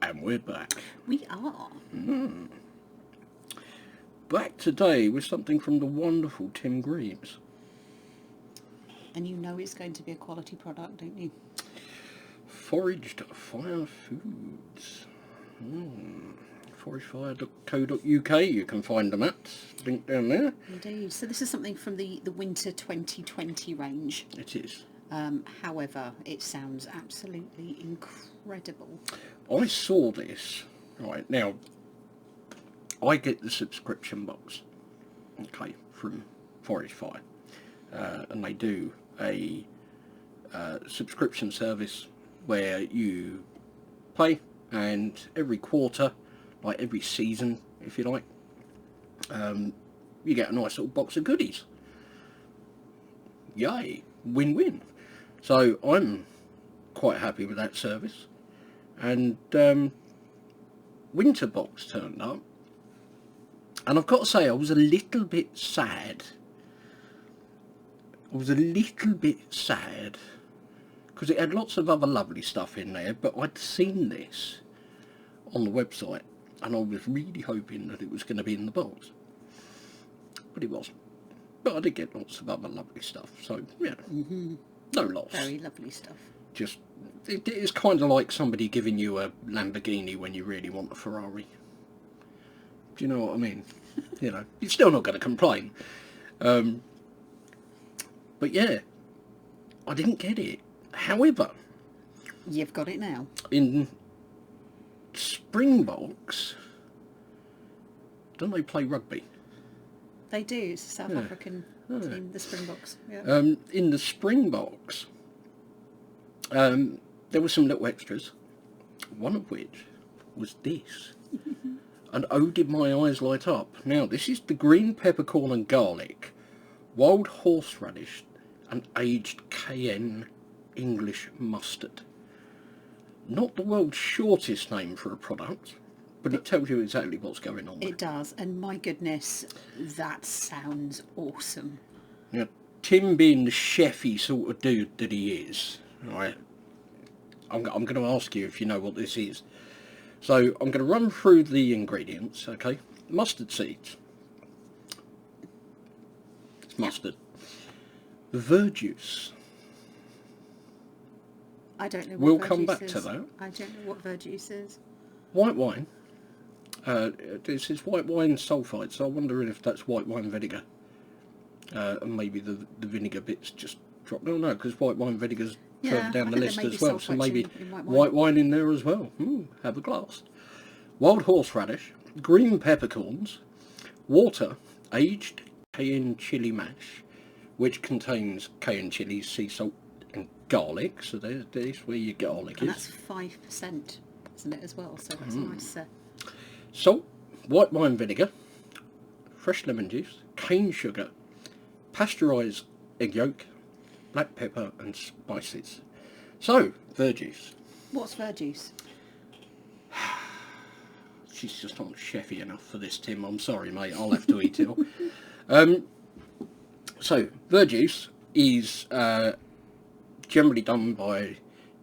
And we're back. We are. Back today with something from the wonderful Tim Greaves. And you know it's going to be a quality product, don't you? Foraged Fire Foods. Foragefire.co.uk, you can find them at. Link down there. Indeed. So this is something from the winter 2020 range. It is. However, it sounds absolutely incredible. I saw this, right, now, I get the subscription box, okay, from Foraged Fire, and they do a subscription service where you pay, and every quarter, like every season, if you like, you get a nice little box of goodies. Yay, win-win. So I'm quite happy with that service. And winter box turned up, and I've got to say I was a little bit sad. Because it had lots of other lovely stuff in there, but I'd seen this on the website and I was really hoping that it was going to be in the box, but it wasn't. But I did get lots of other lovely stuff, so yeah, no loss. Very lovely stuff. Just, it is kind of like somebody giving you a Lamborghini when you really want a Ferrari. Do you know what I mean? You know, you're still not going to complain. But yeah, I didn't get it. However, You've got it now. in Springboks, don't they play rugby? They do. It's a South African team, the Springboks. Yeah. In the Springboks, there were some little extras, one of which was this. And oh, did my eyes light up. Now, this is the green peppercorn and garlic, wild horseradish, and aged cayenne English mustard. Not the world's shortest name for a product, but it tells you exactly what's going on. It does, and my goodness, that sounds awesome. Now, Tim being the chefy sort of dude that he is, right, I'm going to ask you if you know what this is. So I'm going to run through the ingredients, okay? Mustard seeds. It's mustard. Verjuice. I don't know what We'll verjuice come back is. to that. I don't know what verjuice is. White wine. This is white wine sulphide, so I wonder if that's white wine vinegar. And maybe the vinegar bits just drop. No, because white wine vinegar's further down the list as well, so maybe in white wine in there as well. Have a glass. Wild horseradish, green peppercorns, water, aged cayenne chili mash, which contains cayenne chili, sea salt and garlic. So there's where your garlic And is. that's 5%, isn't it, as well? So that's nice. Salt, white wine vinegar, fresh lemon juice, cane sugar, pasteurised egg yolk, black pepper and spices. So, verjuice. What's verjuice? She's just not chefy enough for this, Tim. I'm sorry, mate. I'll have to eat it all. So, verjuice is generally done by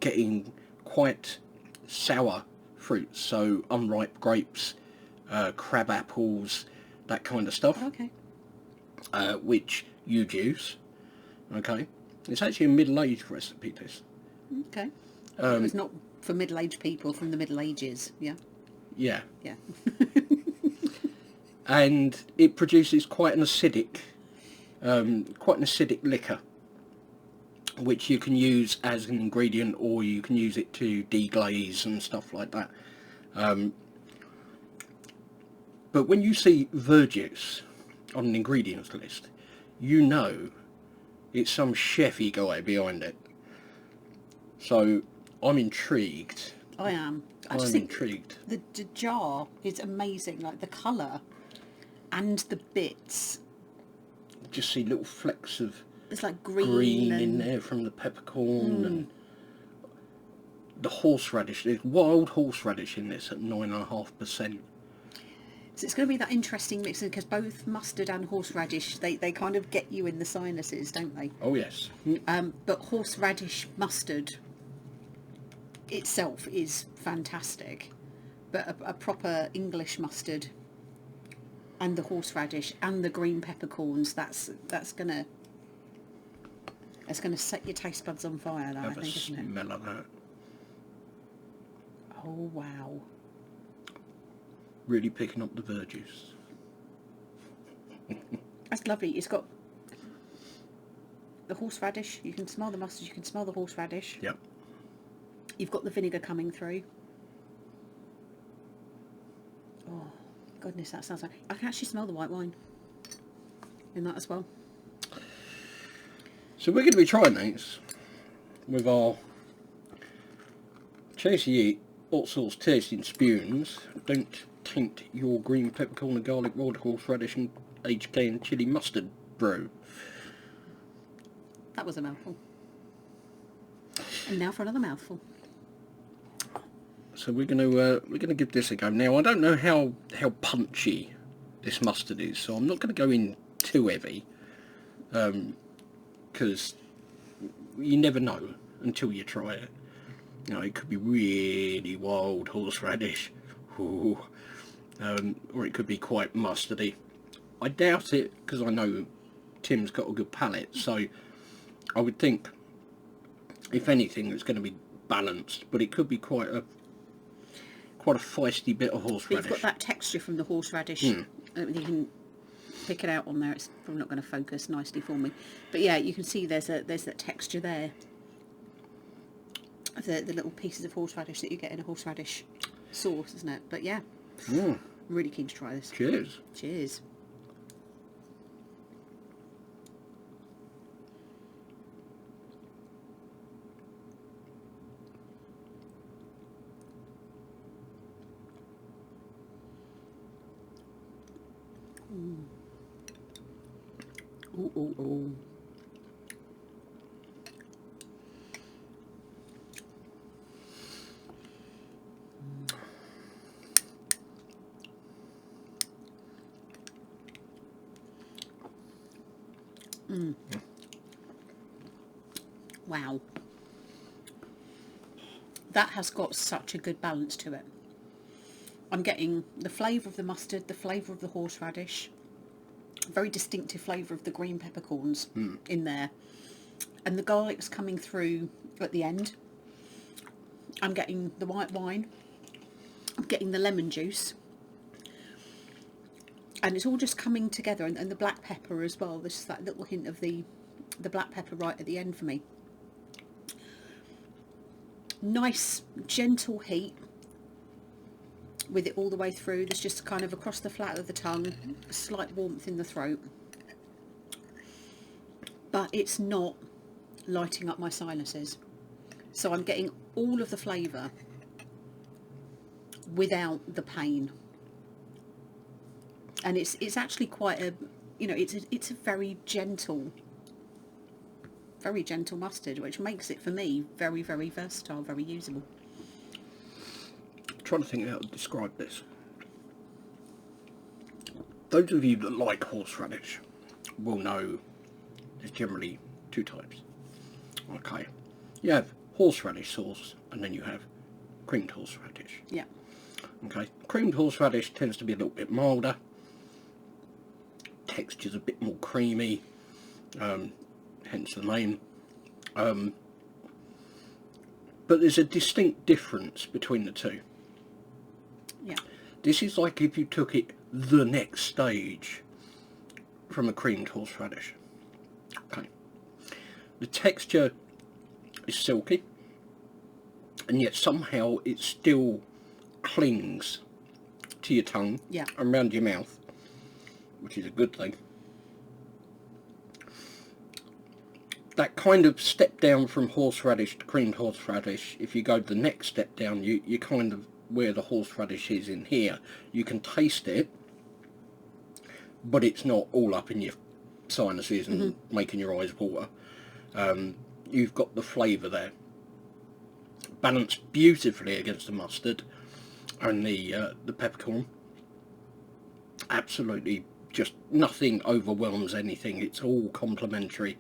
getting quite sour fruits, so unripe grapes, crab apples, that kind of stuff, Okay. which you juice. Okay, it's actually a middle-aged recipe. This. Okay. It's not for middle-aged people from the Middle Ages, yeah? Yeah, Yeah. and it produces quite an acidic liquor, which you can use as an ingredient, or you can use it to deglaze and stuff like that. But when you see verjuice on an ingredients list, you know it's some chefy guy behind it. So I'm intrigued. I am. I'm intrigued. The jar is amazing, like the colour and the bits. Just see little flecks of It's like green and in there from the peppercorn and the horseradish. There's wild horseradish in this at 9.5%. So it's going to be that interesting mix, because both mustard and horseradish, they kind of get you in the sinuses, don't they? Oh yes. But horseradish mustard itself is fantastic. But a proper English mustard and the horseradish and the green peppercorns, that's gonna set your taste buds on fire, that, I Have a think, isn't it? smell of that. Oh wow. Really picking up the verjuice. That's lovely. It's got the horseradish, you can smell the mustard, you can smell the horseradish. Yep. You've got the vinegar coming through. Oh, goodness, that sounds like... I can actually smell the white wine in that as well. So we're going to be trying these with our Chasey Eat hot sauce tasting spoons. Don't taint your green peppercorn and garlic, wild horseradish and HK and chili mustard brew. That was a mouthful. And now for another mouthful. So we're gonna give this a go. Now I don't know how punchy this mustard is, so I'm not going to go in too heavy, because you never know until you try it. You know, it could be really wild horseradish, ooh, or it could be quite mustardy. I doubt it, because I know Tim's got a good palate, so I would think, if anything, it's going to be balanced, but it could be quite a feisty bit of horseradish. But you've got that texture from the horseradish. You can pick it out on there. It's probably not going to focus nicely for me, but yeah, you can see there's that texture there of the little pieces of horseradish that you get in a horseradish sauce, isn't it? But yeah, I'm really keen to try this. Cheers. Cheers. Ooh, ooh, ooh. Wow. That has got such a good balance to it. I'm getting the flavour of the mustard, the flavour of the horseradish, very distinctive flavour of the green peppercorns in there, and the garlic's coming through at the end. I'm getting the white wine, I'm getting the lemon juice, and it's all just coming together, and the black pepper as well. There's just that little hint of the black pepper right at the end for me. Nice gentle heat with it all the way through. There's just kind of across the flat of the tongue, a slight warmth in the throat, but it's not lighting up my sinuses. So I'm getting all of the flavour without the pain, and it's actually quite a, you know, it's a very gentle mustard, which makes it for me very, very versatile, very usable. Trying to think how to describe this. Those of you that like horseradish will know there's generally two types. Okay, you have horseradish sauce and then you have creamed horseradish. Yeah. Okay, creamed horseradish tends to be a little bit milder, texture's a bit more creamy, hence the name. But there's a distinct difference between the two. Yeah. This is like if you took it the next stage from a creamed horseradish. Okay. The texture is silky, and yet somehow it still clings to your tongue, Yeah. and around your mouth, which is a good thing. That kind of step down from horseradish to creamed horseradish, if you go the next step down, you kind of, where the horseradish is in here, you can taste it, but it's not all up in your sinuses and making your eyes water. You've got the flavour there, balanced beautifully against the mustard and the peppercorn. Absolutely, just nothing overwhelms anything. It's all complementary.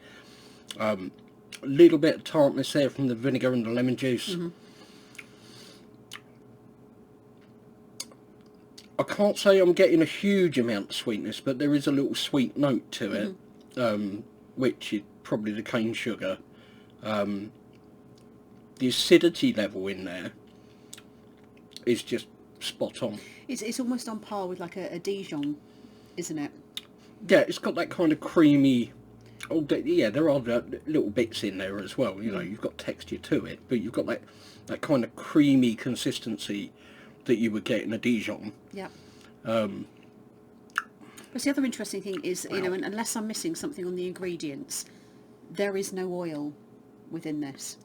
A little bit of tartness there from the vinegar and the lemon juice. I can't say I'm getting a huge amount of sweetness, but there is a little sweet note to it, which is probably the cane sugar. The acidity level in there is just spot on. It's almost on par with like a Dijon, isn't it? Yeah, it's got that kind of creamy... Oh, yeah, there are little bits in there as well. You know, you've got texture to it, but you've got that kind of creamy consistency that you would get in a Dijon. Yeah. But the other interesting thing is, you know, unless I'm missing something on the ingredients, there is no oil within this.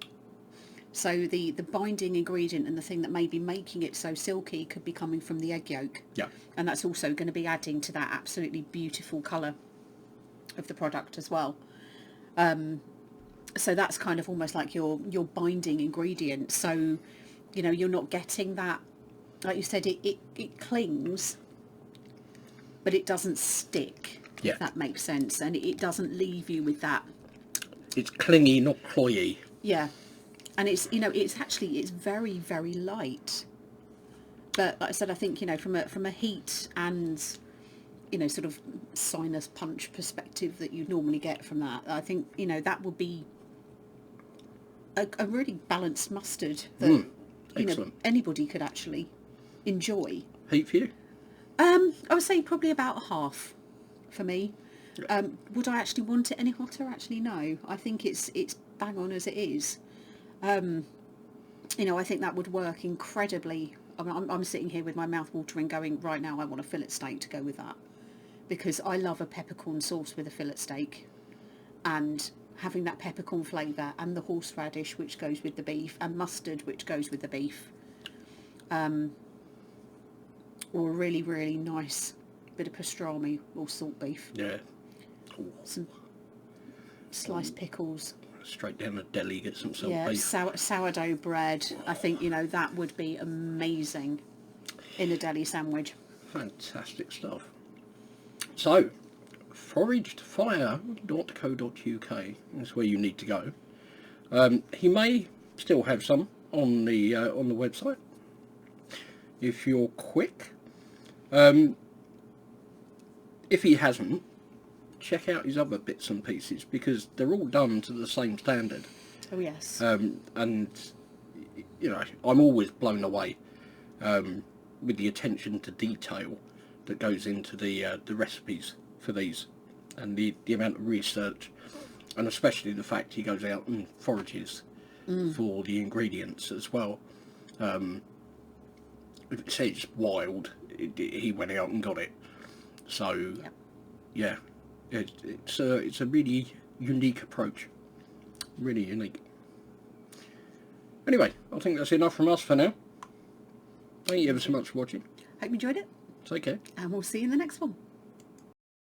So the binding ingredient and the thing that may be making it so silky could be coming from the egg yolk. Yeah. And that's also going to be adding to that absolutely beautiful colour of the product as well. So that's kind of almost like your binding ingredient. So, you know, you're not getting that, like you said, it clings, but it doesn't stick, Yeah. if that makes sense. And it doesn't leave you with that. It's clingy, not cloyy. Yeah. And it's, you know, it's very, very light. But like I said, I think, you know, from a heat and, you know, sort of sinus punch perspective that you'd normally get from that, I think, you know, that would be a really balanced mustard that, you know, anybody could actually enjoy. Heat for you? I would say probably about half for me. Would I actually want it any hotter? Actually, no. I think it's bang on as it is. You know, I think that would work incredibly. I mean, I'm sitting here with my mouth watering going, right now I want a fillet steak to go with that. Because I love a peppercorn sauce with a fillet steak. And having that peppercorn flavour and the horseradish which goes with the beef and mustard which goes with the beef. Or a really, really nice bit of pastrami or salt beef. Yeah. Some sliced pickles. Straight down the deli, get some salt Yeah, beef. sourdough bread. I think, you know, that would be amazing in a deli sandwich. Fantastic stuff. So, foragedfire.co.uk is where you need to go. He may still have some on the website if you're quick. If he hasn't, check out his other bits and pieces because they're all done to the same standard. Oh yes. And you know, I'm always blown away with the attention to detail that goes into the recipes for these, and the amount of research, and especially the fact he goes out and forages for the ingredients as well. If it says wild, he went out and got it. So, yeah, it's a really unique approach. Really unique. Anyway, I think that's enough from us for now. Thank you ever so much for watching. Hope you enjoyed it. Take care. And we'll see you in the next one.